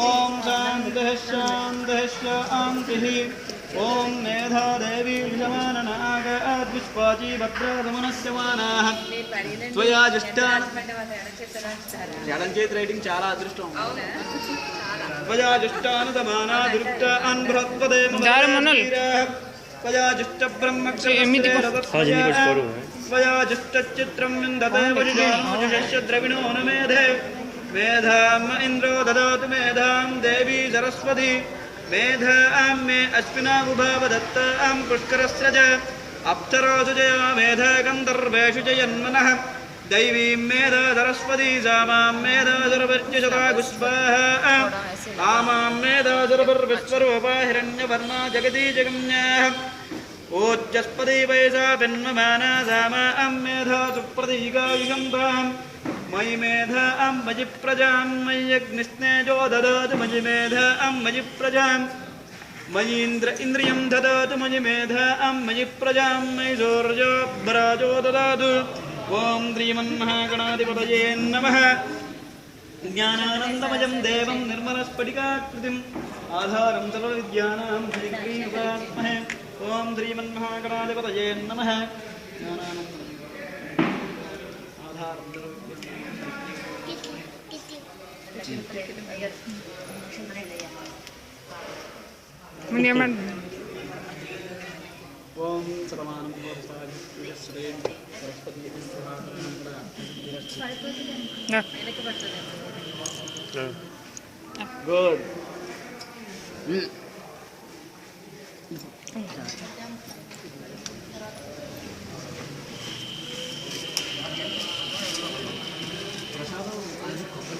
ఓం శాంతిః శాంతిః శాంతిః ఓం మేధా దేవీ విషమాననాగద్విష్పాచీ భద్రదమునస్యమానాః త్వయా జిష్టాన్ ఎడం చేతి రైటింగ్ చాలా అదృష్టం త్వయా జిష్టానుదమానా దుర్గాన్ బృహత్పదే త్వయా జిష్ట బ్రహ్మక్షరస్య త్వయా జిష్టచిత్రం విందతే వజుజానుజుషస్య ద్రవిణో న మేధే మేధాం ఇంద్రో దదాతు మేధాం దేవీ సరస్వతి మేధాం మే అశ్వినావుభావదత్తాం పుష్కరస్య చ అప్సరోసు జయా మేధా గంధర్వేషు జయన్మనః దైవీం మేధా సరస్వతీ సామాం మేధా సురవర్జ్యశతాగుస్వాహా ఆమాం మేధా సురవర్విశ్వరూపా హిరణ్యవర్ణా జగదీ జగమ్యాః ఓజస్పతి వైసా పిన్మమానా సామాం మేధా సుప్రతీకా యుగంధాం మయి మేధాం మయి ప్రజాం మయ్యగ్నిస్నేజో దదాతు మయి మేధాం మయి ప్రజాం మయీంద్ర ఇంద్రియం దదాతు మయి మేధాం మయి ప్రజాం మయి సూర్యో భ్రాజో దదాతు ఓం శ్రీమన్మహాగణాధిపతయే నమః జ్ఞానానందమయం దేవం నిర్మలస్ఫటికాకృతిం ఆధారం సర్వవిద్యానాం శ్రీగ్రీవాత్మహే ఓం శ్రీమన్మహాగణాధిపతయే నమః జ్ఞానానందమయం ఆధారం ఓం సమానం సరస్వతి గుడ్